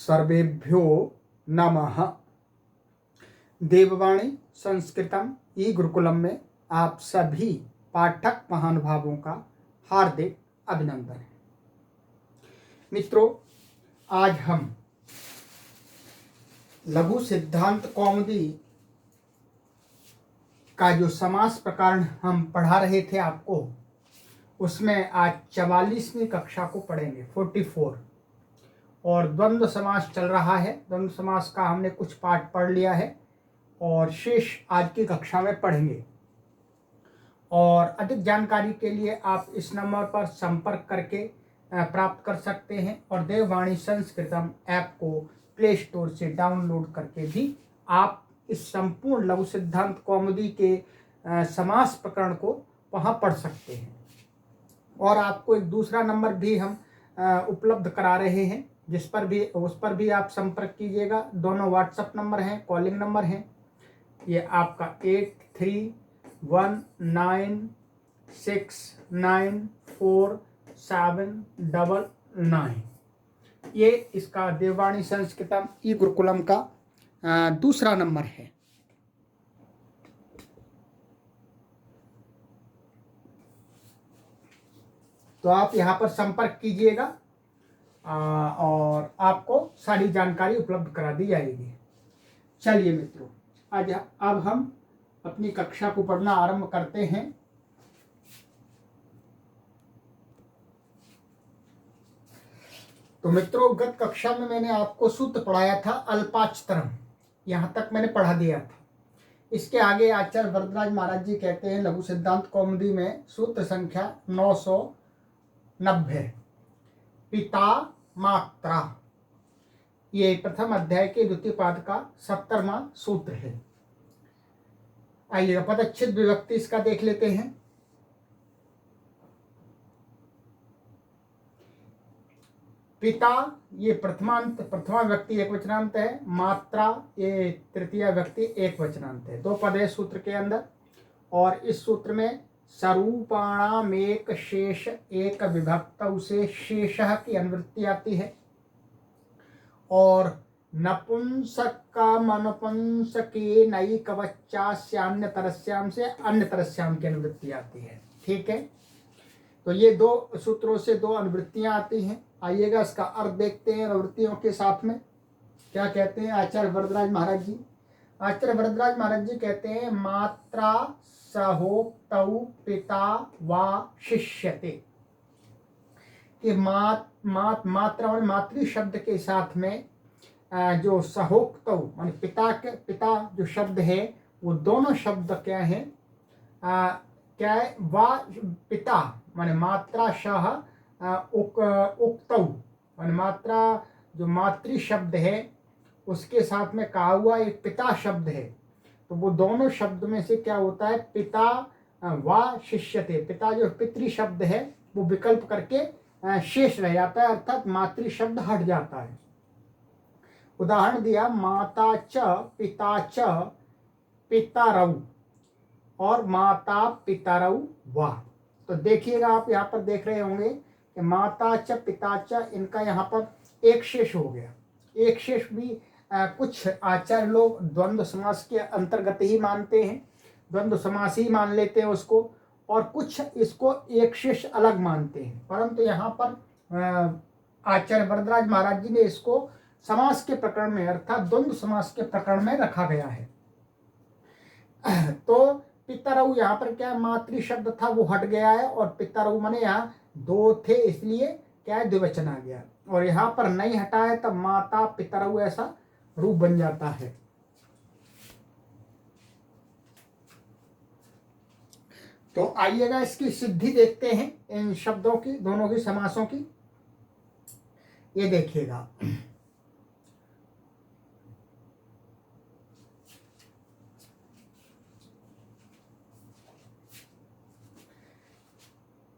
सर्वेभ्यो नमः। देववाणी संस्कृतम ई गुरुकुलम में आप सभी पाठक महानुभावों का हार्दिक अभिनंदन है। मित्रों, आज हम लघु सिद्धांत कौमुदी का जो समास प्रकरण हम पढ़ा रहे थे आपको, उसमें आज 44वीं कक्षा को पढ़ेंगे, 44। और द्वंद्व समास चल रहा है। द्वंद्व समास का हमने कुछ पाठ पढ़ लिया है और शेष आज की कक्षा में पढ़ेंगे। और अधिक जानकारी के लिए आप इस नंबर पर संपर्क करके प्राप्त कर सकते हैं और देववाणी संस्कृतम ऐप को प्ले स्टोर से डाउनलोड करके भी आप इस संपूर्ण लघु सिद्धांत कौमुदी के समास प्रकरण को वहाँ पढ़ सकते हैं। और आपको एक दूसरा नंबर भी हम उपलब्ध करा रहे हैं, उस पर भी आप संपर्क कीजिएगा। दोनों व्हाट्सएप नंबर हैं, कॉलिंग नंबर हैं। ये आपका 8319694799। ये इसका देववाणी संस्कृतम ई गुरुकुलम का दूसरा नंबर है। तो आप यहाँ पर संपर्क कीजिएगा और आपको सारी जानकारी उपलब्ध करा दी जाएगी। चलिए मित्रों, अब हम अपनी कक्षा को पढ़ना आरंभ करते हैं। तो मित्रों, गत कक्षा में मैंने आपको सूत्र पढ़ाया था अल्पाक्षरम, यहाँ तक मैंने पढ़ा दिया था। इसके आगे आचार्य वरदराज महाराज जी कहते हैं लघु सिद्धांत कौमुदी में सूत्र संख्या 990, पिता मात्रा। ये प्रथम अध्याय के द्वितीय पाद का 70वां सूत्र है। आइएगा पदच्छेद विभक्ति इसका देख लेते हैं। पिता ये प्रथमा व्यक्ति एक वचनांत है। मात्रा ये तृतीय व्यक्ति एक वचनांत है। दो पद है सूत्र के अंदर। और इस सूत्र में सरूपाणाम एक शेष एक विभक्त से शेषः की अनुवृत्ति आती है और नपुंसकम अनुपुंसके नई कवचास्यान्य तरस्याम से अन्य तरस्याम की अनुवृत्ति आती है। ठीक है, तो ये दो सूत्रों से दो अनुवृत्तियां आती हैं। आइएगा इसका अर्थ देखते हैं अनुवृत्तियों के साथ में। क्या कहते हैं आचार्य वरदराज महाराज जी? आचार्य वरदराज महाराज जी कहते हैं मात्रा सहोक्तौ पिता वा शिष्यते। कि मात्रा और मातृ शब्द के साथ में जो सहोक्तौ माने पिता जो शब्द है, वो दोनों शब्द क्या है? क्या है? वा पिता माने मात्रा शह उक्तौ माने मात्रा जो मातृ शब्द है उसके साथ में कहा हुआ एक पिता शब्द है। तो वो दोनों शब्द में से क्या होता है? पिता वा शिष्यते। पिता जो पितृ शब्द है वो विकल्प करके शेष रह जाता है, अर्थात मातृ शब्द हट जाता है। उदाहरण दिया माता च पितारौ और माता पितरौ वा। तो देखिएगा आप यहाँ पर देख रहे होंगे कि माता च पिता च इनका यहाँ पर एक शेष हो गया। एक शेष भी कुछ आचार्य लोग द्वंद्व समास के अंतर्गत ही मानते हैं, द्वंद्व समास ही मान लेते हैं उसको, और कुछ इसको एक शेष अलग मानते हैं। परंतु यहाँ पर आचार्य वरदराज महाराज जी ने इसको समास के प्रकरण में अर्थात द्वंद्व समास के प्रकरण में रखा गया है। तो पितरौ यहाँ पर क्या मातृ शब्द था वो हट गया है और पितरौ माने यहाँ दो थे इसलिए क्या है? द्विवचन आ गया। और यहाँ पर नहीं हटा है तब माता पितरौ ऐसा रूप बन जाता है। तो आइएगा इसकी सिद्धि देखते हैं इन शब्दों की, दोनों की समासों की। ये देखिएगा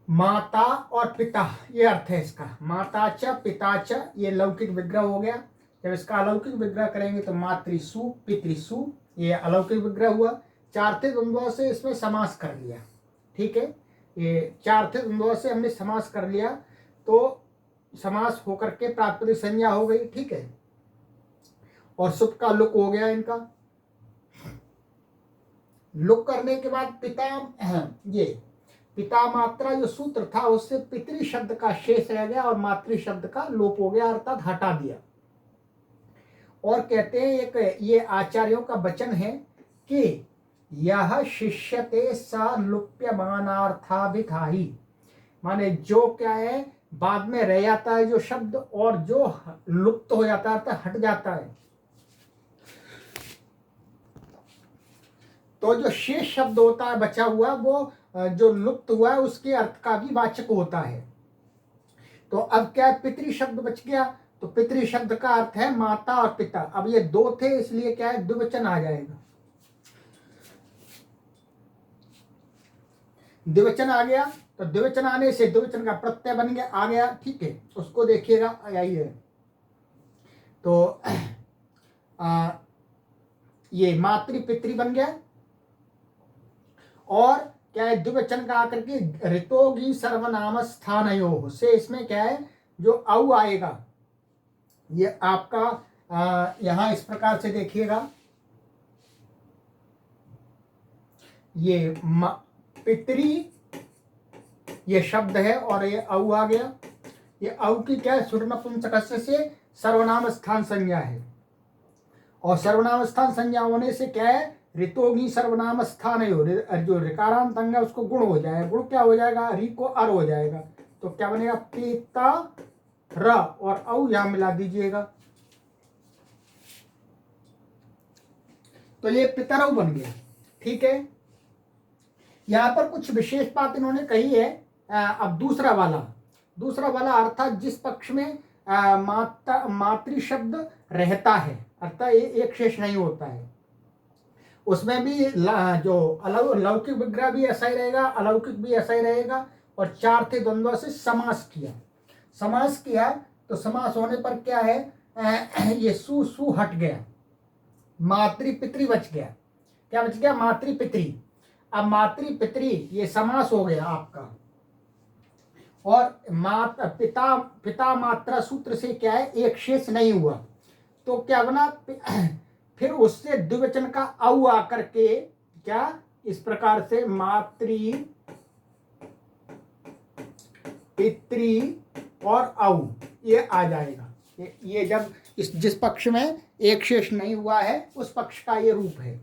माता और पिता, ये अर्थ है इसका। माता च पिता च ये लौकिक विग्रह हो गया। जब इसका अलौकिक विग्रह करेंगे तो मातृसु पितृसु, ये अलौकिक विग्रह हुआ। चार्थे द्वंद्वों से इसमें समास कर लिया। ठीक है, ये चार्थे द्वंद्वों से हमने समास कर लिया तो समास होकर के प्रातिपदिक संज्ञा हो गई। ठीक है, और सुप का लुक हो गया इनका। लुक करने के बाद पिता, ये पिता मात्रा जो सूत्र था उससे पितृ शब्द का शेष रह गया और मातृ शब्द का लोप हो गया, अर्थात हटा दिया। और कहते हैं एक ये आचार्यों का वचन है कि यह शिष्यते स लुप्यमानार्थाभिधायी, माने जो क्या है बाद में रह जाता है जो शब्द, और जो लुप्त हो जाता है अर्थात हट जाता है, तो जो शेष शब्द होता है बचा हुआ वो जो लुप्त हुआ है उसके अर्थ का भी वाचक होता है। तो अब क्या है, पितृ शब्द बच गया, तो पितृ शब्द का अर्थ है माता और पिता। अब ये दो थे इसलिए क्या है द्विवचन आ जाएगा, द्विवचन आ गया। तो द्विवचन आने से द्विवचन का प्रत्यय बन गया, आ गया, ठीक है। उसको देखिएगा, यही है। तो ये मातृ पितृ बन गया, और क्या है द्विवचन का आकर के ऋतोगी सर्वनाम स्थानयो से इसमें क्या है जो औ आएगा, ये आपका यहां इस प्रकार से देखिएगा, ये पितरी ये शब्द है और ये औ आ गया। ये औ की क्या है सुरनपुंसकस्य से सर्वनाम स्थान संज्ञा है, और सर्वनाम स्थान संज्ञा होने से क्या है ऋतोगी सर्वनाम स्थान है, जो ऋकारांत अंग है उसको गुण हो जाएगा। गुण क्या हो जाएगा, री को अर हो जाएगा, तो क्या बनेगा पिता र, और औ यहां मिला दीजिएगा, तो ये पितरौ बन गया, ठीक है। यहां पर कुछ विशेष बात इन्होंने कही है। अब दूसरा वाला अर्थात जिस पक्ष में मातृ शब्द रहता है, अर्थात ये एक शेष नहीं होता है, उसमें भी जो लौकिक विग्रह भी ऐसा ही रहेगा, अलौकिक भी ऐसा ही रहेगा। और चार थे द्वंद्व से समास किया, तो समास होने पर क्या है ये सु हट गया, मातृ पितृ बच गया। क्या बच गया, मातृ पितृ। अब मातृ पितृ ये समास हो गया आपका, और पिता मात्रा सूत्र से क्या है एक शेष नहीं हुआ, तो क्या बना फिर उससे द्विवचन का औ आकर के क्या इस प्रकार से मातृ पितृ और औ ये आ जाएगा। ये जब जिस पक्ष में एक शेष नहीं हुआ है उस पक्ष का ये रूप है।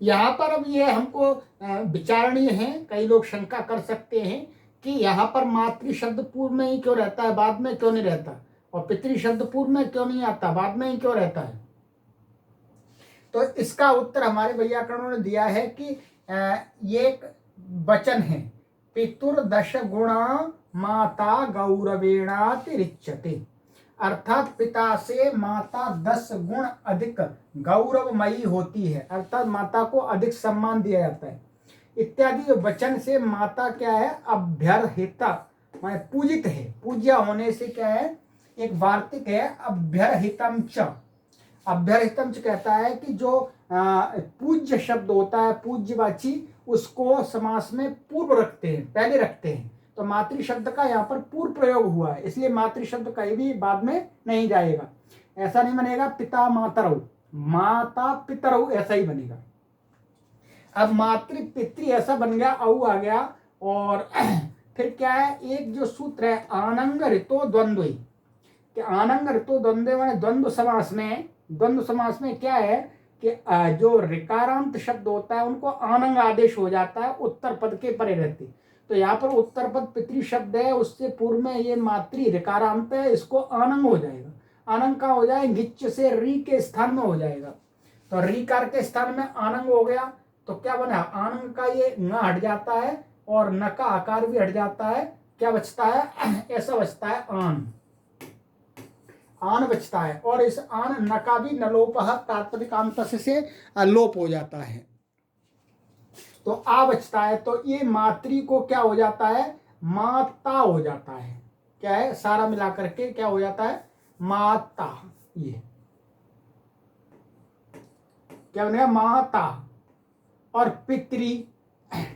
यहाँ पर अब ये हमको विचारणीय है, कई लोग शंका कर सकते हैं कि यहाँ पर मातृ शब्द पूर्व में ही क्यों रहता है, बाद में क्यों नहीं रहता, और पितृ शब्द पूर्व में क्यों नहीं आता, बाद में ही क्यों रहता है। तो इसका उत्तर हमारे वैयाकरणों ने दिया है कि ये एक वचन है, पितुर्दश गुणा माता गौरवेणातिरिच्यते, अर्थात पिता से माता 10 गुण अधिक गौरवमयी होती है, अर्थात माता को अधिक सम्मान दिया जाता है इत्यादि। वचन से माता क्या है अभ्यर्हिता, माने पूजित है, पूज्य होने से क्या है एक वार्तिक है अभ्यर्हितम च। अभ्यर्हितम च कहता है कि जो पूज्य शब्द होता है पूज्यवाची, उसको समास में पूर्व रखते हैं, पहले रखते हैं। तो मातृ शब्द का यहाँ पर पूर्व प्रयोग हुआ है, इसलिए मातृ शब्द कहीं भी बाद में नहीं जाएगा। ऐसा नहीं बनेगा पिता मातरौ, माता पितरौ ऐसा ही बनेगा। अब मातृ पितृ ऐसा बन गया, औ आ गया, और फिर क्या है एक जो सूत्र है आनंग ऋतो द्वंद्व, कि आनंग ऋतो द्वंद्व माने द्वंद्व समास में क्या है कि जो ऋकारांत शब्द होता है उनको आनंग आदेश हो जाता है, उत्तर पद के परे रहते। तो यहाँ पर उत्तर पद पितृ शब्द है, उससे पूर्व में ये मातृ ऋकारांत है, इसको आनंग हो जाएगा। आनंग का हो जाए गिच्च से री के स्थान में हो जाएगा, तो रीकार के स्थान में आनंग हो गया, तो क्या बना आनंग का ये न हट जाता है और न का आकार भी हट जाता है। क्या बचता है, ऐसा बचता है आन बचता है, और इस आन न का भी नलोपह तात्पर्यकांत से लोप हो जाता है, तो आ बचता है। तो ये मातृ को क्या हो जाता है माता हो जाता है, क्या है सारा मिला करके क्या हो जाता है माता, ये क्या बनेगा माता और पितृ,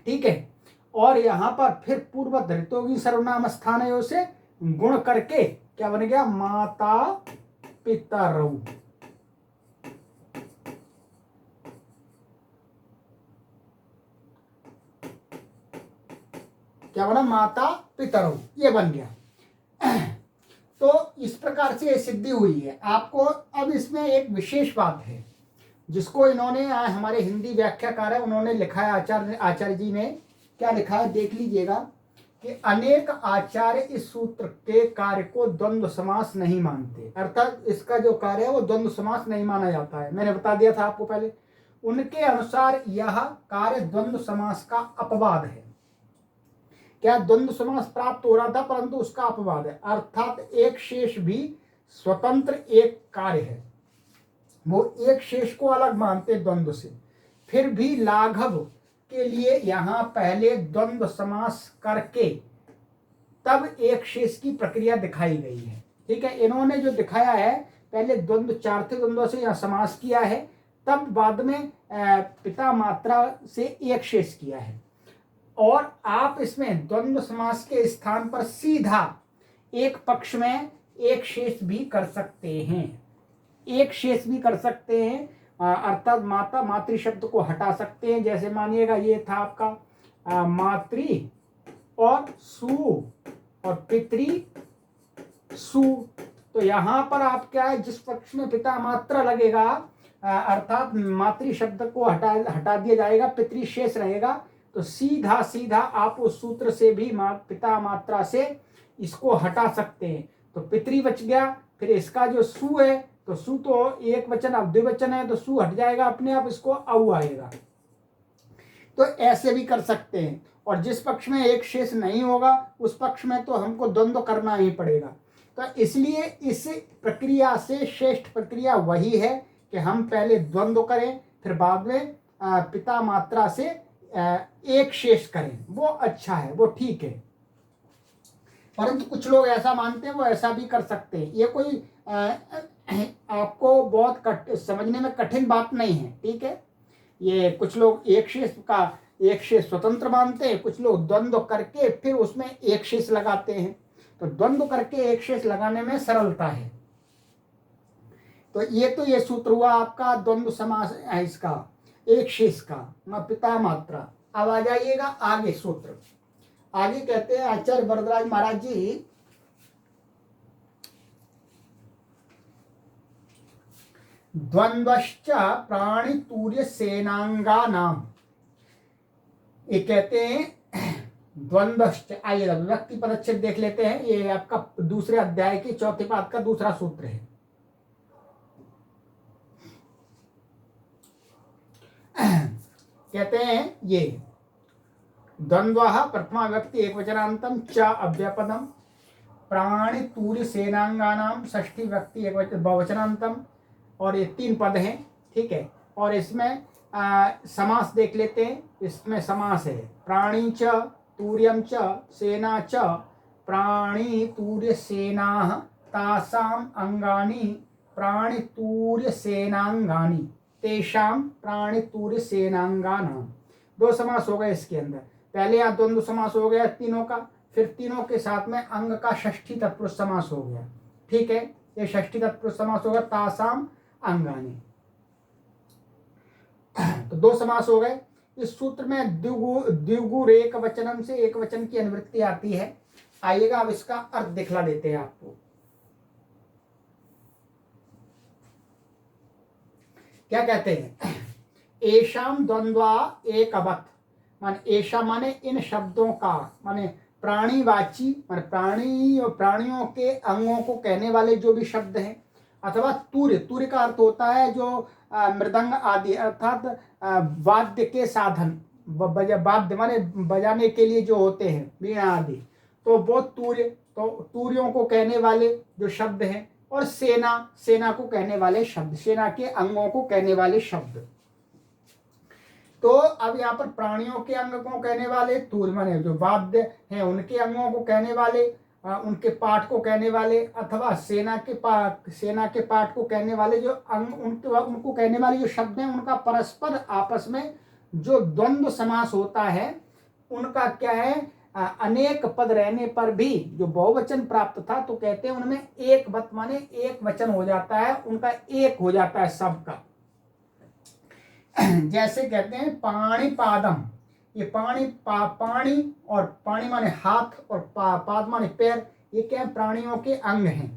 ठीक है। और यहां पर फिर पूर्व धृतोगी सर्वनाम स्थान से गुण करके क्या बन गया माता पितरौ, क्या बना, माता पितरौ, ये बन गया। तो इस प्रकार से ये सिद्धि हुई है आपको। अब इसमें एक विशेष बात है जिसको इन्होंने हमारे हिंदी व्याख्याकार है उन्होंने लिखा है, आचार्य जी ने क्या लिखा है देख लीजिएगा कि अनेक आचार्य इस सूत्र के कार्य को द्वंद्व समास नहीं मानते, अर्थात इसका जो कार्य है वो द्वंद्व समास नहीं माना जाता है। मैंने बता दिया था आपको पहले। उनके अनुसार यह कार्य द्वंद्व समास का अपवाद है। क्या द्वंद्व समास प्राप्त हो रहा था परंतु उसका अपवाद है, अर्थात एक शेष भी स्वतंत्र एक कार्य है, वो एक शेष को अलग मानते द्वंद्व से। फिर भी लाघव के लिए यहां पहले द्वंद्व समास करके तब एक शेष की प्रक्रिया दिखाई गई है। ठीक है, इन्होंने जो दिखाया है पहले द्वंद्व चार्थिक द्वंद्व से यहां समास किया है, तब बाद में पिता मात्रा से एक शेष किया है। और आप इसमें द्वंद्व समास के स्थान पर सीधा एक पक्ष में एक शेष भी कर सकते हैं, एक शेष भी कर सकते हैं, अर्थात माता मातृ शब्द को हटा सकते हैं। जैसे मानिएगा ये था आपका मातृ और सु और पितृ सु, तो यहां पर आप क्या है, जिस पक्ष में पिता मात्रा लगेगा अर्थात मातृ शब्द को हटा दिया जाएगा, पितृ शेष रहेगा, तो सीधा सीधा आप उस सूत्र से भी पिता मात्रा से इसको हटा सकते हैं। तो पितृ बच गया, फिर इसका जो सु है तो सु तो एक वचन अब द्विवचन है तो सु हट जाएगा अपने आप, इसको औ आएगा। तो ऐसे भी कर सकते हैं। और जिस पक्ष में एक शेष नहीं होगा उस पक्ष में तो हमको द्वंद्व करना ही पड़ेगा। तो इसलिए इस प्रक्रिया से श्रेष्ठ प्रक्रिया वही है कि हम पहले द्वंद्व करें फिर बाद में पिता मात्रा से एक शेष करें, वो अच्छा है, वो ठीक है। परंतु कुछ लोग ऐसा मानते हैं, वो ऐसा भी कर सकते हैं। ये कोई आपको बहुत समझने में कठिन बात नहीं है। ठीक है, ये कुछ लोग एक शेष स्वतंत्र मानते हैं, कुछ लोग द्वंद्व करके फिर उसमें एक शेष लगाते हैं। तो द्वंद्व करके एक शेष लगाने में सरलता है। तो ये सूत्र हुआ आपका द्वंद्व समास है, इसका एक शेष का पिता मात्रा। अब आ जाइएगा आगे सूत्र। आगे कहते हैं आचार्य वरदराज महाराज जी, द्वंद्वश्च प्राणि तूर्य सेनांगा नाम। ये कहते हैं द्वंद्वश्च। आइए विभक्ति पदच्छेद देख लेते हैं। ये आपका दूसरे अध्याय के चौथे पाद का दूसरा सूत्र है। कहते हैं ये द्वंद्वः प्रथमा व्यक्ति एक वचनांतम च अव्यपदम प्राणि तूर्य सेनांगानाम षष्ठी व्यक्ति एक बहुवचनांतम, और ये 3 पद हैं। ठीक है, और इसमें समास देख लेते हैं। इसमें समास है प्राणी च तूर्यम च सेना च प्राणी तूर्य सेनाः तासाम अंगानि प्राणी तूर्य सेनांगानि तेषाम प्राणी तूर्य सेनांगानाम। 2 समास हो गए इसके अंदर। पहले यहाँ द्वंद्व समास हो गया तीनों का, फिर तीनों के साथ में अंग का षष्ठी तत्पुरुष समास हो गया। ठीक है, ये षष्ठी तत्पुरुष समास हो गया तासाम अंगानि। तो 2 समास हो गए। इस सूत्र में द्विगु एक वचनम से एक वचन की अनुवृत्ति आती है। आइएगा अब इसका अर्थ दिखला देते हैं आपको। क्या कहते हैं, एशाम द्वंद्वा एक अवत, माने ऐशा माने इन शब्दों का, माने प्राणीवाची माने प्राणियों के अंगों को कहने वाले जो भी शब्द हैं, अथवा तूर्य का अर्थ होता है जो मृदंग आदि अर्थात वाद्य के साधन, वाद्य माने बजाने के लिए जो होते हैं वीणा आदि, तो वो तूर्यों को कहने वाले जो शब्द हैं, और सेना को कहने वाले शब्द, सेना के अंगों को कहने वाले शब्द। तो अब यहाँ पर प्राणियों के अंग को कहने वाले तूर्य माने जो वाद्य हैं उनके अंगों को कहने वाले, उनके पाठ को कहने वाले, अथवा सेना के पाठ को कहने वाले जो अंग उनको कहने वाले जो शब्द हैं, उनका परस्पर आपस में जो द्वंद्व समास होता है उनका क्या है, अनेक पद रहने पर भी जो बहुवचन प्राप्त था तो कहते हैं उनमें एक वत माने एक वचन हो जाता है, उनका एक हो जाता है सबका। जैसे कहते हैं पाणिपादम, ये पाणी और पाणी माने हाथ और पाद माने पैर, ये क्या है, प्राणियों के अंग हैं,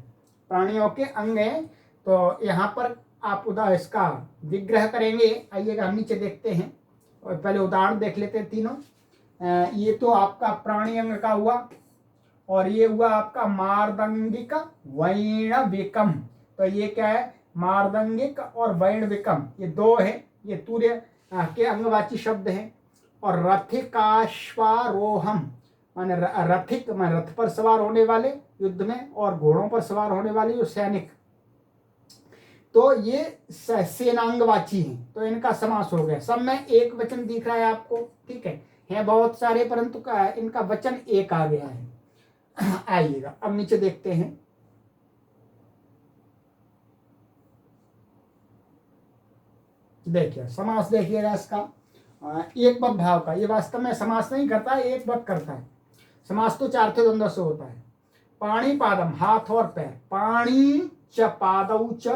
प्राणियों के अंग हैं। तो यहाँ पर आप इसका विग्रह करेंगे। आइएगा हम नीचे देखते हैं और पहले उदाहरण देख लेते हैं तीनों। ये तो आपका प्राणी अंग का हुआ और ये हुआ आपका मार्दंगिक वैणविकम। तो ये क्या है, मार्दंगिक और वैणविकम, ये दो है, ये तूर्य के अंगवाची शब्द हैं। और रथिकाश्वारोहम माने रथिक माने रथ पर सवार होने वाले युद्ध में, और घोड़ों पर सवार होने वाले जो सैनिक, तो ये सेनांगवाची हैं, तो इनका समास हो गया। सब में एक वचन दिख रहा है आपको, ठीक है बहुत सारे, परंतु इनका वचन एक आ गया है। आइएगा अब नीचे देखते हैं। देखिए समास देखिएगा इसका, एक पद भाव का। ये वास्तव में समास नहीं करता है, एक पद करता है। समास तो चार थे द्वंद्व से होता है। पाणी पादम हाथ और पैर, पाणी च पादौ च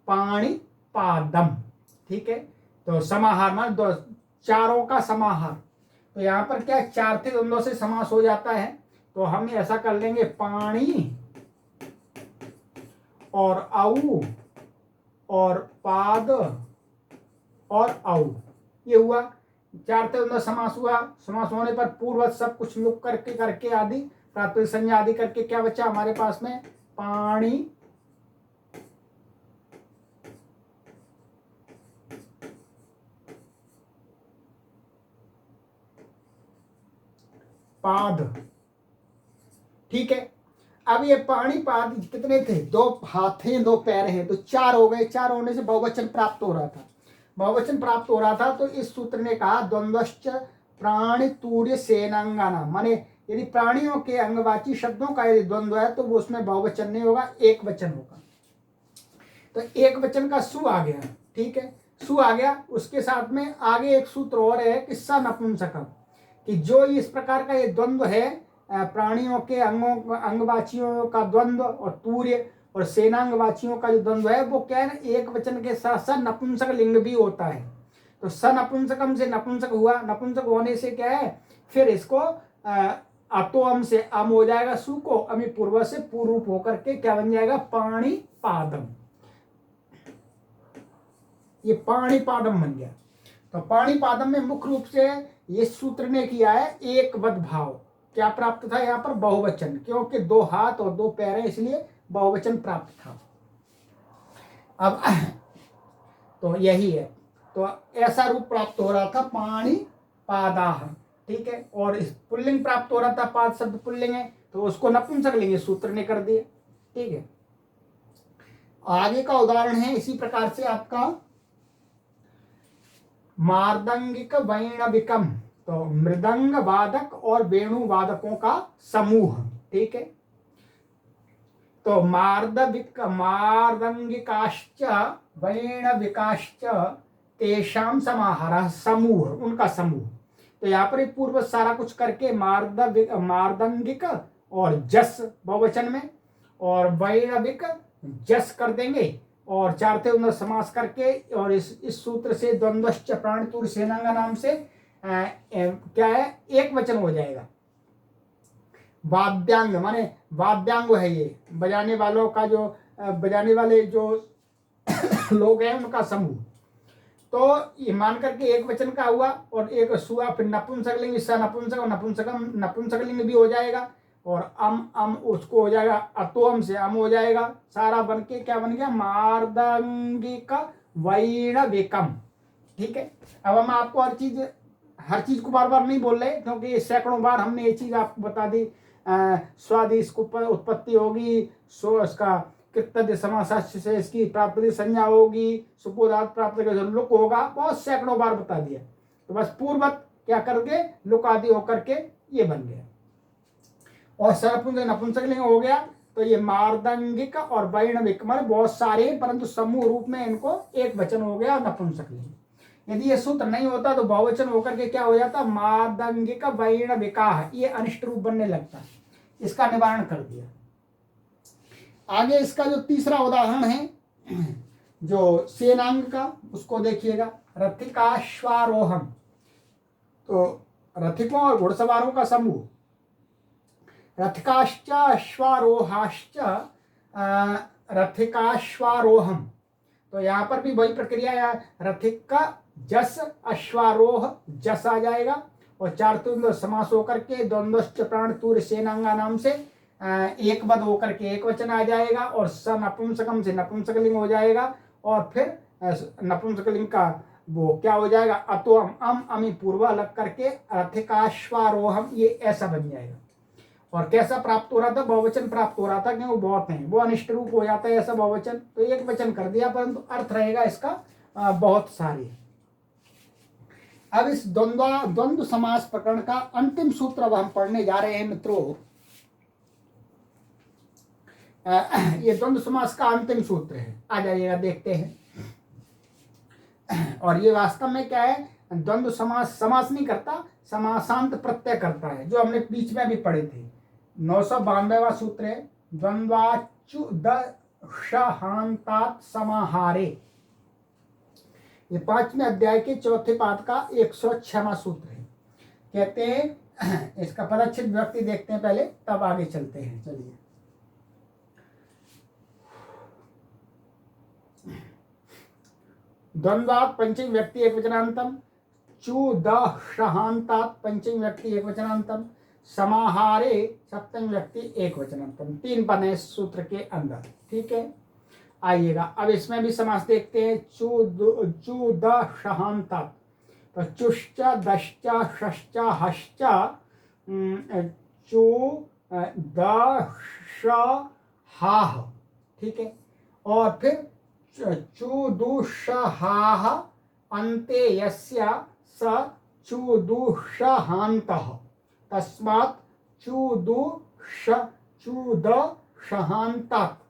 पाणी पादम, ठीक है। तो समाहार मान चारों का समाहार। तो यहाँ पर क्या चार थे द्वंद्व से समास हो जाता है। तो हम ऐसा कर लेंगे, पाणी और औ और पाद और औ, ये हुआ चार थे द्वंद्व समास हुआ। समास होने पर पूर्वज सब कुछ लुक करके आदि प्रातिपदिक संज्ञा आदि करके क्या बचा हमारे पास में, पाणी पाद, ठीक है। अब ये पाणी पाद कितने थे, दो हाथ हैं दो पैर हैं, तो चार हो गए। चार होने से बहुवचन प्राप्त हो रहा था, बहुवचन प्राप्त हो रहा था। तो इस सूत्र ने कहा द्वंद्वश्च प्राणी तूर्य सेनांगाना, माने यदि प्राणियों के अंगवाची शब्दों का यदि द्वंद्व है तो वो उसमें बहुवचन नहीं होगा, एक वचन होगा। तो एक वचन का सु आ गया, ठीक है, सु आ गया। उसके साथ में आगे एक सूत्र और है कि स नपुंसकम, कि जो इस प्रकार का ये द्वंद्व है, प्राणियों के अंगवाचियों का द्वंद्व और तूर्य और सेनांगवाचियों का जो द्वंद्व है, वो क्या है ना, एक वचन के साथ साथ नपुंसक लिंग भी होता है। तो स नपुंसकम से नपुंसक हुआ, नपुंसक होने से क्या है, फिर इसको अतो अम से अम हो जाएगा, सु को अमी पूर्व से पूर्व रूप होकर के क्या बन जाएगा, पाणी पादम। ये पाणी पादम बन गया। तो पाणी पादम में मुख्य रूप से ये सूत्र ने किया है एक वद भाव। क्या प्राप्त था यहाँ पर, बहुवचन, क्योंकि दो हाथ और दो पैर हैं इसलिए बहुवचन प्राप्त था। अब तो यही है, तो ऐसा रूप प्राप्त हो रहा था पाणी पादाह, ठीक है। और इस पुल्लिंग प्राप्त हो रहा था, पाद शब्द पुल्लिंग है तो उसको नपुंसक लिंग सूत्र ने कर दिया, ठीक है। आगे का उदाहरण है इसी प्रकार से आपका मार्दंगिक वैणविकम, तो मृदंग वादक और वेणु वादकों का समूह, ठीक है। तो मार्दंगिकाश्च वैणविकाश्च तेषां समाहारः, समूह, उनका समूह। तो यहाँ पर पूर्व सारा कुछ करके मार्दंगिक और जस बहुवचन में और वैणविक जस कर देंगे और चार थे उन्हें समास करके, और इस सूत्र से द्वंद्वश्च प्राणितूर सेनांगा नाम से क्या है, एक वचन हो जाएगा। वाद्यांग माने वाद्यांग है ये बजाने वालों का, जो बजाने वाले जो लोग हैं उनका समूह। तो ये मान करके एक वचन का हुआ और एक सुआ, फिर नपुंसक लिंग, स नपुंसक और नपुंसकम नपुंसक लिंग भी हो जाएगा, और अम उसको हो जाएगा, अतोम से अम हो जाएगा, सारा बन के क्या बन गया, मार्दंगिक वैणविकम, ठीक है। अब हम आपको हर चीज को बार बार नहीं बोल रहे, क्योंकि सैकड़ों बार हमने ये चीज आपको बता दी। स्वादि इसको उत्पत्ति होगी, सो इसका कृतज्ञ समासास्य से इसकी प्राप्ति संज्ञा होगी, सुपोदात प्राप्त लुक होगा, बहुत सैकड़ों बार बता दिया। तो बस पूर्वत क्या करके लुक आदि होकर के ये बन गया। और सरपुंज नपुंसकलिंग हो गया। तो ये मार्दंगिक और वैणविक माने बहुत सारे, परंतु समूह रूप में इनको एक वचन हो गया नपुंसकलिंग। यदि ये सूत्र नहीं होता तो बहुवचन होकर के क्या हो जाता, मार्दंगिक वैणविकाः, ये अनिष्ट रूप बनने लगता। इसका निवारण कर दिया। आगे इसका जो तीसरा उदाहरण है जो सेनांग का, उसको देखिएगा। रथिकाश्वारोहम, तो रथिकों और घुड़सवारों का समूह, रथिकाश्च अश्वारोहाश्च रथिकाश्वारोहम। तो यहाँ पर भी वही प्रक्रिया है, रथिक का जस अश्वारोह जस आ जाएगा और चार तुंद समास होकर के द्वंद्वश्च प्राण तूर सेनांगा नाम से एक बद होकर के एक वचन आ जाएगा और स नपुंसकम से नपुंसकलिंग हो जाएगा और फिर नपुंसकलिंग का वो क्या हो जाएगा, अतो अम अमी पूर्वा लग करके रथिकाश्वारोहम, ये ऐसा बन जाएगा। और कैसा प्राप्त हो रहा था, बहुवचन प्राप्त हो रहा था क्योंकि वो बहुत है, वो अनिष्ट रूप हो जाता है ऐसा बहुवचन, तो एक वचन कर दिया परंतु अर्थ रहेगा इसका बहुत सारे। अब इस द्वंद्व समास प्रकरण का अंतिम सूत्र अब हम पढ़ने जा रहे हैं मित्रों। ये द्वंद्व समास का अंतिम सूत्र है, आ जाइएगा देखते हैं। और ये वास्तव में क्या है, द्वंद्व समास समास नहीं करता, समासांत प्रत्यय करता है, जो हमने बीच में भी पढ़े थे। 992वां सूत्र है, द्वंद्वाच्युदशहान्तात् समाहारे। ये 5वें अध्याय के चौथे पाद का 106वां सूत्र है। कहते हैं इसका पदच्छेद विभक्ति देखते हैं पहले, तब आगे चलते हैं। चलिए, द्वंद्वात् पंचमी व्यक्ति एक वचनांतम, च्युदशहान्तात् पंचमी व्यक्ति एक वचनांतम, समाहारे सप्तमी व्यक्ति एक वचनांतम। 3 पद हैं इस सूत्र के अंदर, ठीक है। आइएगा अब इसमें भी समास देखते हैं। च्युदशहान्तात्, तो चुश्च दश्च शश्च हश्च च्युदशहाः, ठीक है। और फिर चुदुषहाः अन्ते यस्य स चुदुषहान्तः, तस्मात् चुदशहान्तात्।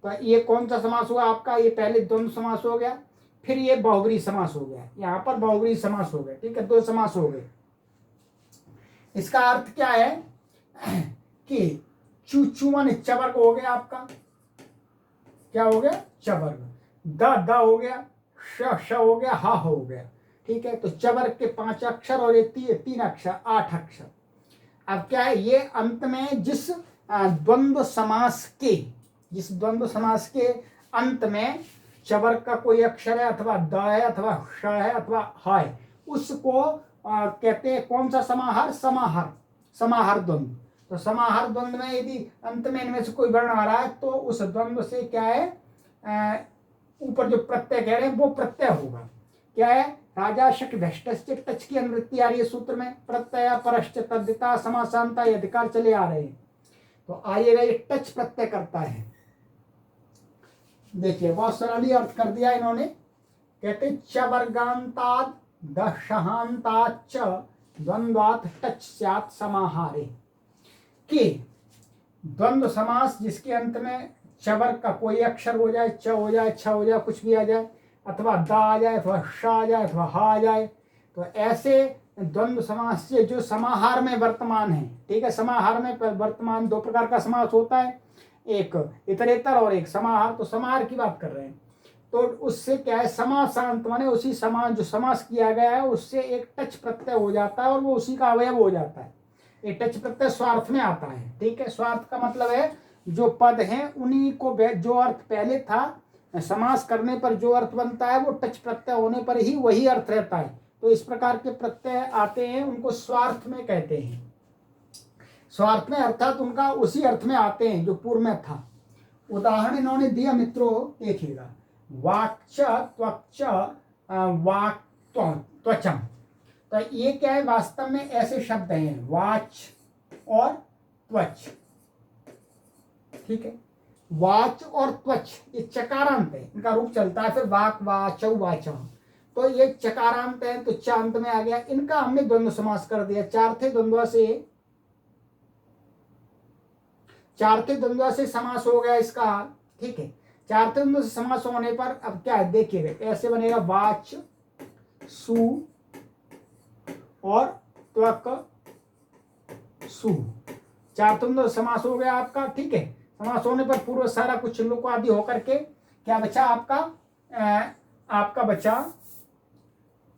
तो ये कौन सा समास हुआ आपका, ये पहले द्वंद्व समास हो गया, फिर ये बहुब्री समास हो गया, यहाँ पर बहुब्री समास हो गया, ठीक है, 2 समास हो गए। इसका अर्थ क्या है कि चुचुमन चवर्ग हो गया आपका, क्या हो गया, चवर्ग। द हो गया, श हो गया, हा हो गया, ठीक है। तो चवर्ग के 5 अक्षर और ये 3 अक्षर, 8 अक्षर। अब क्या है, ये अंत में जिस द्वंद्व समास के अंत में चवर्ग का कोई अक्षर है, अथवा द है, अथवा श है, अथवा ह है, उसको कहते हैं कौन सा समाहार, समाहार द्वंद्व। तो समाहार द्वंद्व में यदि अंत में इनमें से कोई वर्ण आ रहा है तो उस द्वंद्व से क्या है, ऊपर जो प्रत्यय कह रहे हैं वो प्रत्यय होगा। क्या है, राजा शक भ्रष्ट टच की अनुवृत्ति आ रही है सूत्र में, प्रत्यय परश्च तद्धिता समासांता ये अधिकार चले आ रहे हैं। तो आइएगा, ये टच प्रत्यय करता है। देखिए बहुत सरली अर्थ कर दिया इन्होंने। कहते चवर्गान्तात् दशहान्ताच्च द्वंद्वात् टच स्यात् समाहारे, कि द्वंद्व समास जिसके अंत में चवर्ग का कोई अक्षर हो जाए, च हो जाए, छ हो जाए, कुछ भी आ जाए, अथवा द आ जाए, अथवा श आ जाए, अथवा ह आ जाए, तो ऐसे द्वंद्व समास से जो समाहार में वर्तमान है, ठीक है। समाहार में वर्तमान 2 प्रकार का समास होता है, एक इतरेतर और एक समाहार। तो समाहार की बात कर रहे हैं, तो उससे क्या है, समासांत माने उसी समास जो समास किया गया है उससे एक टच प्रत्यय हो जाता है और वो उसी का अवयव हो जाता है। एक टच प्रत्यय स्वार्थ में आता है, ठीक है। स्वार्थ का मतलब है जो पद हैं उन्हीं को, जो अर्थ पहले था समास करने पर जो अर्थ बनता है वो टच प्रत्यय होने पर ही वही अर्थ रहता है। तो इस प्रकार के प्रत्यय आते हैं, उनको स्वार्थ में कहते हैं। स्वार्थ में अर्थात उनका उसी अर्थ में आते हैं जो पूर्व में था। उदाहरण इन्होंने दिया मित्रों, देखिएगा, वाक्च त्वक्च वाक त्वचम। तो ये क्या है, वास्तव में ऐसे शब्द हैं, वाच और त्वच, ठीक है। वाच और त्वच ये चकारांत है, इनका रूप चलता है। फिर वाक वाचौ वाचम, तो ये चकारांत है, तो चांत में आ गया। इनका हमने द्वंद्व समास कर दिया। चार थे द्वंद्व से समास हो गया इसका, ठीक है। चार थे द्वंद्व से समास होने पर अब क्या है, देखिएगा ऐसे बनेगा, वाच सु और त्वक सु, चार द्वंद्व समास हो गया आपका, ठीक है। समास होने पर पूर्व सारा कुछ लोग आदि होकर के क्या बचा आपका, आपका बचा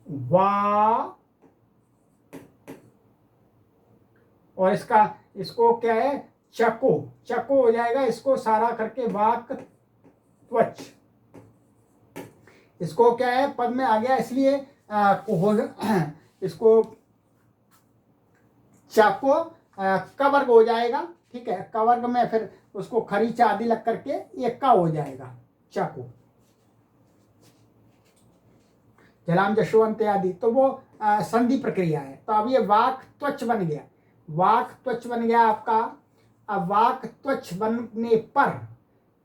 वा और इसको क्या है, चको, चको हो जाएगा, इसको सारा करके वाक त्वच, इसको क्या है पद में आ गया, इसलिए इसको चाको कवर्ग हो जाएगा। ठीक है, कवर्ग में फिर उसको खरीचा आदि लग करके ये का हो जाएगा चाको, जलाम जशवंत आदि, तो वो संधि प्रक्रिया है। तो अब ये वाक त्वच बन गया, वाक त्वच बन गया आपका। अब वाक त्वच बनने पर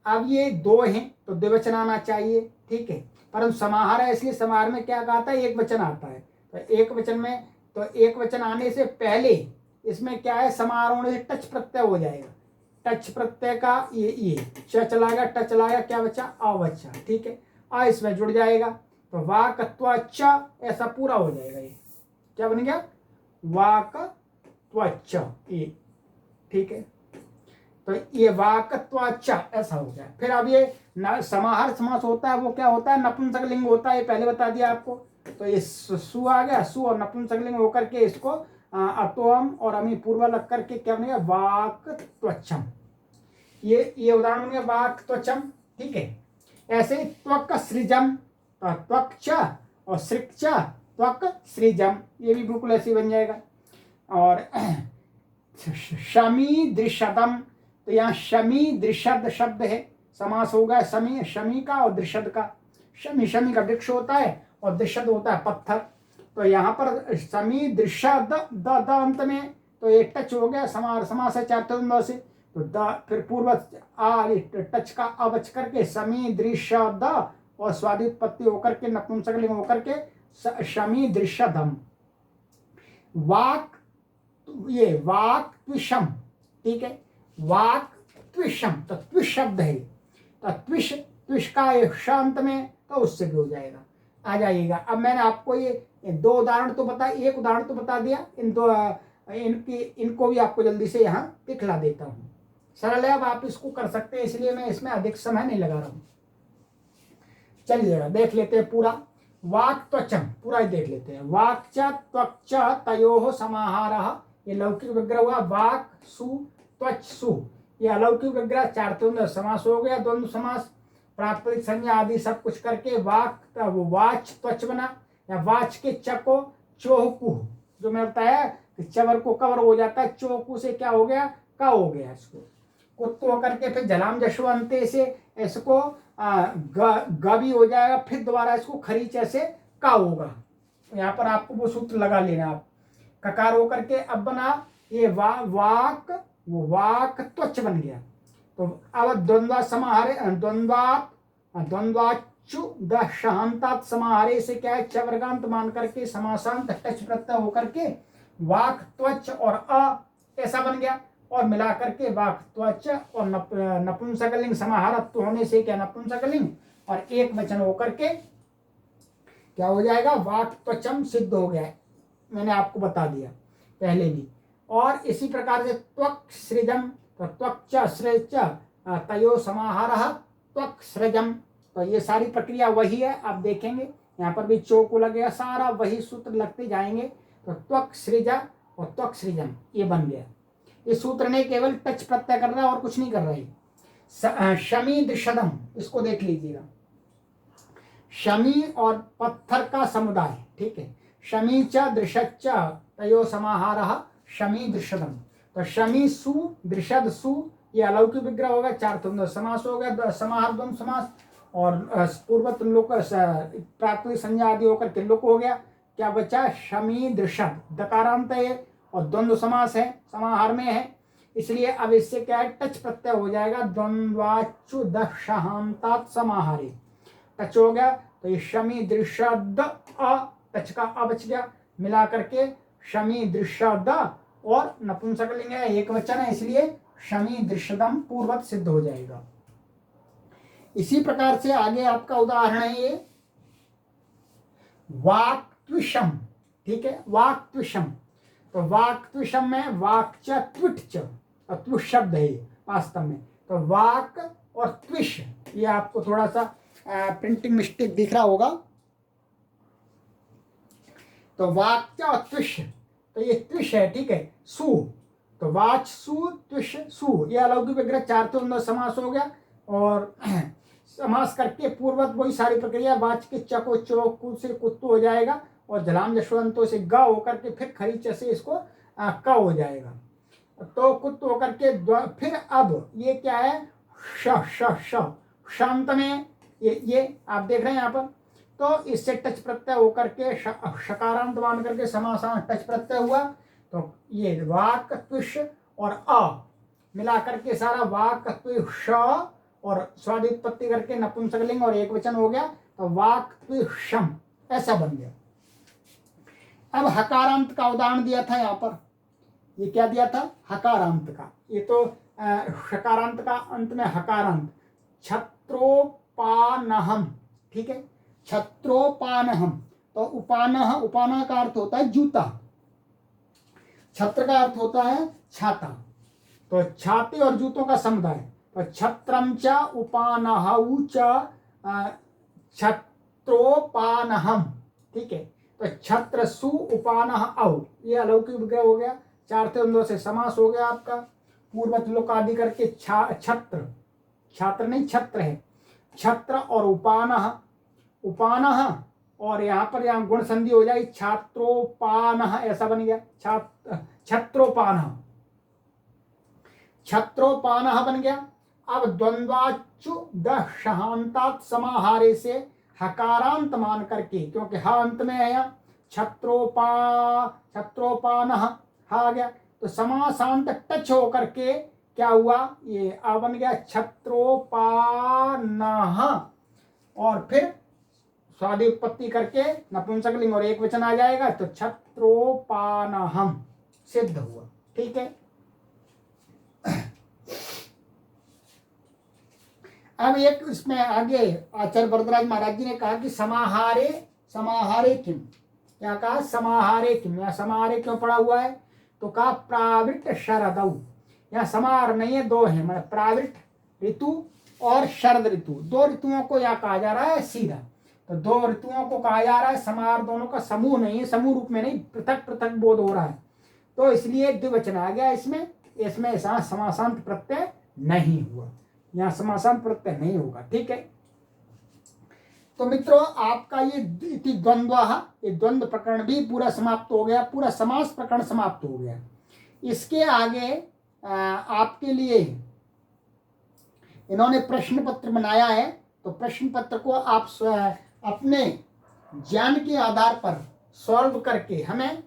अब ये दो हैं तो द्विवचन आना चाहिए। ठीक है, परंतु समाहार है इसलिए समाहार में क्या आता है, एक वचन आता है। तो एक वचन में, तो एक वचन आने से पहले इसमें क्या है, समाहार होने से टच प्रत्यय हो जाएगा। टच प्रत्यय का ये च चला गया, टच चला गया, क्या बचा, आ बचा। ठीक है, आ इसमें जुड़ जाएगा, तो वाक त्वच ऐसा पूरा हो जाएगा। ये क्या बन गया, वाक त्वच ये। ठीक है, तो ये वाकत्वाचा ऐसा हो गया। फिर अब ये समाहार समास होता है, वो क्या होता है, नपुंसकलिंग होता है, ये पहले बता दिया आपको। तो ये सु आ गया, सु और नपुंसकलिंग होकर के इसको अतोम और अमी पूर्व लग करके क्या बनेगा, वाकत्वचम। ये उदाहरण बन गया वाकत्वचम। ठीक है, ऐसे त्वक सृजम, त्वक्च और सृक्च, त्वक सृजम, ये भी बिल्कुल ऐसे बन जाएगा। और शमी दृशदम, तो यहाँ शमी दृशद शब्द है, समास होगा शमी, शमी का और दृशद का। शमी, शमी का वृक्ष होता है और दृशद होता है पत्थर। तो यहाँ पर शमी दृशद द अंत में, तो ये टच हो गया, समास है चार से, तो द फिर पूर्व आ टच का अवच करके शमी दृशद और स्वादित्पत्ति होकर के नपुंसकलिंग होकर के शमी दृशदम। वाक, ये वाक त्विषम। ठीक है, वाक त्विषम, तो त्विष शब्द है, तो त्विष, त्विष का एक शांत में, तो उससे भी हो जाएगा, आ जाइएगा। अब मैंने आपको ये दो उदाहरण तो बता, एक उदाहरण तो बता दिया, इन दो इनको भी आपको जल्दी से यहाँ दिखला देता हूँ। सरल है, अब आप इसको कर सकते हैं, इसलिए मैं इसमें अधिक समय नहीं लगा रहा हूँ। चलिएगा देख लेते हैं पूरा। वाक त्वचम पूरा ही देख लेते हैं। वाक्च त्वक्च तयोः समाहारः, ये लौकिक विग्रह हुआ, वाक सु त्वच सु, ये अलौकिक विग्रह, चार तुंद समास हो गया, द्वंद्व समास, प्रातिपदिक संज्ञा आदि सब कुछ करके वाक वो वाच त्वच बना, या वाच के चको चोहकु, जो मैंने बताया कि चवर को कवर हो जाता है, चोकू से क्या हो गया, का हो गया, इसको कुत्तो करके फिर जलाम जशवंते से इसको ग भी हो जाएगा, फिर दोबारा इसको खरीचे से का होगा। यहाँ पर आपको वो सूत्र लगा लेना, आप ककार होकर के अब बना ये वाक, वो वाक त्वच बन गया। तो अब द्वंद्वा समाहारे, द्वंद्वाचु द शांतात समाहारे से क्या है, चवर्गांत मान करके समासांत टच प्रत्यय होकर के वाक त्वच और अ ऐसा बन गया, और मिला करके वाक त्वच और नपुंसकलिंग समाहारत्व होने से क्या, नपुंसकलिंग और एक वचन होकर के क्या हो जाएगा, वाक त्वचम सिद्ध हो गया है। मैंने आपको बता दिया पहले भी। और इसी प्रकार से त्वक सृजम, तो त्वक्च सृज तयो समाहारः त्वक सृजम, तो ये सारी प्रक्रिया वही है, आप देखेंगे यहाँ पर भी चो को लगेगा, सारा वही सूत्र लगते जाएंगे। तो त्वक सृजा और त्वक सृजम ये बन गया। इस सूत्र ने केवल टच प्रत्यय कर रहा है और कुछ नहीं कर रहा है। शमी दृशदम, इसको देख लीजिएगा, शमी और पत्थर का समुदाय। ठीक है, शमी च दृशच्च तयो समाहारः शमी दृशदम, तो शमी सु दृशद सु, ये अलौकिक विग्रह होगा, चार तुंद समास हो गया, समाहार द्वंद्व समास, और पूर्व तुल्लोक प्रातिपदिक संज्ञा आदि होकर किल्लोक हो गया। क्या बचा, शमी दृशद, दकारांत है और द्वंद्व समास है, समाहार में है, इसलिए अब इससे क्या है, टच प्रत्यय हो जाएगा, द्वंद्वाचु दशांतात समाहारे, टच हो गया। तो ये शमी दृशद अ, टच का अ बच गया, मिला करके शमी दृशद, और नपुंसकलिंग है, एक वचन है, इसलिए शमी दृशदम पूर्वत सिद्ध हो जाएगा। इसी प्रकार से आगे आपका उदाहरण है ये वाक्त्विषम। ठीक है, वाक्त्विषम, तो वाक्त्विषम में वाक्च त्विट, त्विष शब्द है वास्तव में, तो वाक और त्विष, ये आपको थोड़ा सा प्रिंटिंग मिस्टेक दिख रहा होगा। तो वाक्च और त्विष, तो ये त्विष है। ठीक है, सु तो वाच सु त्विष सु, ये अलौकिक विग्रह चार समास हो गया। और समास करके पूर्वत वही सारी प्रक्रिया, वाच के चको चो कु से कुत्तु हो जाएगा, और जलाम जशवंतो से ग होकर के फिर खरीच से इसको क हो जाएगा। तो कुत्तु होकर के फिर अब ये क्या है, श श श शांत में ये आप देख रहे हैं यहाँ पर। तो इससे टच प्रत्यय होकर के शकारांत मान करके समासांत टच प्रत्यय हुआ। तो ये वाक त्विष और अ मिला करके सारा वाक त्विष और स्वादि उत्पत्ति करके नपुंसकलिंग और एक वचन हो गया, तो वाक त्विषम ऐसा बन गया। अब हकारांत का उदाहरण दिया था यहाँ पर, ये क्या दिया था, हकारांत का। ये तो शकारांत का अंत में हकारांत, छत्रोपानहम, ठीक है, छत्रोपानहम। तो उपानह, उपानह का अर्थ होता है जूता, छत्र का अर्थ होता है छाता, तो छाते और जूतों का समुदाय। तो छत्रम च उपानहौ च छत्रोपानहम, ठीक है। तो छत्र सु उपानह औ, ये अलौकिक विग्रह हो गया, चार थे उन से समास हो गया आपका। पूर्वत लोक आदि करके छत्र, छात्र नहीं छत्र है, छत्र और उपानह, उपानह और यहाँ पर यहाँ गुण संधि हो जाएगी, छात्रोपानह ऐसा बन गया, छत्रोपानह, छत्रोपानह बन गया। अब द्वंद्वाचु दशांतात समाहारे से हकारांत मान करके, क्योंकि हा अंत में है यहाँ, छत्रोपानह हा आ गया, तो समासांत टच होकर के क्या हुआ, ये आ बन गया छत्रोपानह, और फिर स्वादि उत्पत्ति करके नपुंसकलिंग और एक वचन आ जाएगा, तो छत्रोपानहम सिद्ध हुआ, ठीक है। अब एक इसमें आगे आचार्य वरदराज महाराज जी ने कहा कि समाहारे, समाहारे किम, क्या कहा, समाहारे किम, या समाहारे क्यों पड़ा हुआ है, तो कहा प्रावृत शरदौ, यहाँ समाहार नहीं है, दो है, मतलब प्रावृत ऋतु और शरद ऋतु, दो ऋतुओं को यहाँ कहा जा रहा है सीधा। तो दो ऋतुओं को कहा जा रहा है, समाहार दोनों का समूह नहीं है, समूह रूप में नहीं, पृथक पृथक बोध हो रहा है, तो इसलिए द्विवचन आ गया इसमें। इसमें समासांत प्रत्यय नहीं हुआ, यहाँ समासांत प्रत्यय नहीं होगा, ठीक है। तो मित्रों आपका ये द्वंद्व, ये द्वंद्व प्रकरण भी पूरा समाप्त हो गया, पूरा समास प्रकरण समाप्त हो गया। इसके आगे आपके लिए इन्होंने प्रश्न पत्र बनाया है, तो प्रश्न पत्र को आप अपने ज्ञान के आधार पर सॉल्व करके हमें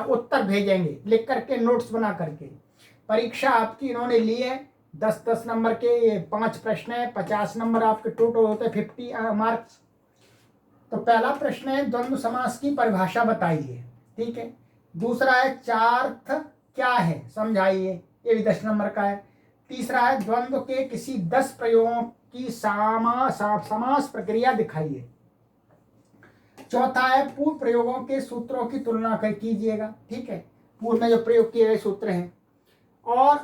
उत्तर भेजेंगे, लिख करके नोट्स बना करके। परीक्षा आपकी इन्होंने ली है 10-10 नंबर के, ये 5 प्रश्न है, 50 नंबर आपके टोटल होते हैं, 50 मार्क्स। तो पहला प्रश्न है द्वंद्व समास की परिभाषा बताइए, ठीक है। दूसरा है चार्थ क्या है समझाइए, ये भी 10 नंबर का है। तीसरा है द्वंद्व के किसी 10 प्रयोगों की समास प्रक्रिया दिखाइए। चौथा है पूर्व प्रयोगों के सूत्रों की तुलना कर कीजिएगा, ठीक है, पूर्व में जो प्रयोग किए गए सूत्र हैं। और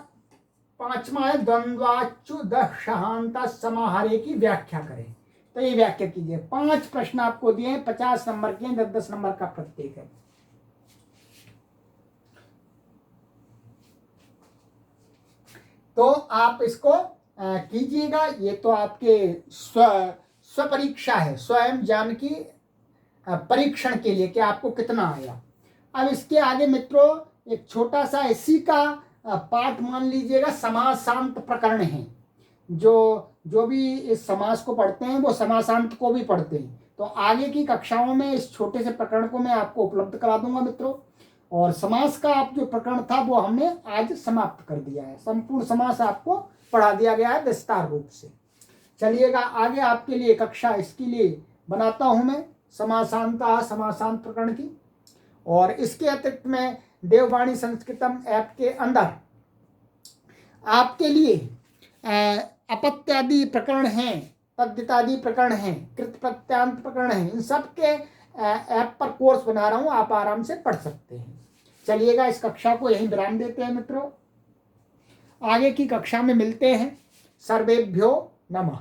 5वां है द्वंद्वाच्यु दशांता समाहारे की व्याख्या करें, तो ये व्याख्या कीजिए। 5 प्रश्न आपको दिए हैं, 50 नंबर के, 10-10 नंबर का प्रत्येक है। तो आप इसको कीजिएगा, ये तो आपके स्वपरीक्षा है, स्वयं ज्ञान की परीक्षण के लिए कि आपको कितना आया। अब इसके आगे मित्रों एक छोटा सा इसी का पाठ मान लीजिएगा, समासांत प्रकरण है। जो भी इस समास को पढ़ते हैं वो समासांत को भी पढ़ते हैं, तो आगे की कक्षाओं में इस छोटे से प्रकरण को मैं आपको उपलब्ध करा दूंगा मित्रों। और समास का आप जो प्रकरण था वो हमने आज समाप्त कर दिया है, संपूर्ण समास आपको पढ़ा दिया गया है विस्तार रूप से। चलिएगा आगे आपके लिए कक्षा इसके लिए बनाता हूं मैं, समासांता समासांत प्रकरण की। और इसके अतिरिक्त मैं देववाणी संस्कृतम ऐप के अंदर आपके लिए अपत्यादि प्रकरण हैं, पद्यतादि प्रकरण हैं, कृत प्रत्यांत प्रकरण हैं, इन सब के ऐप पर कोर्स बना रहा हूं, आप आराम से पढ़ सकते हैं। चलिएगा इस कक्षा को यहीं विराम देते हैं मित्रों, आगे की कक्षा में मिलते हैं। सर्वेभ्यो नमः।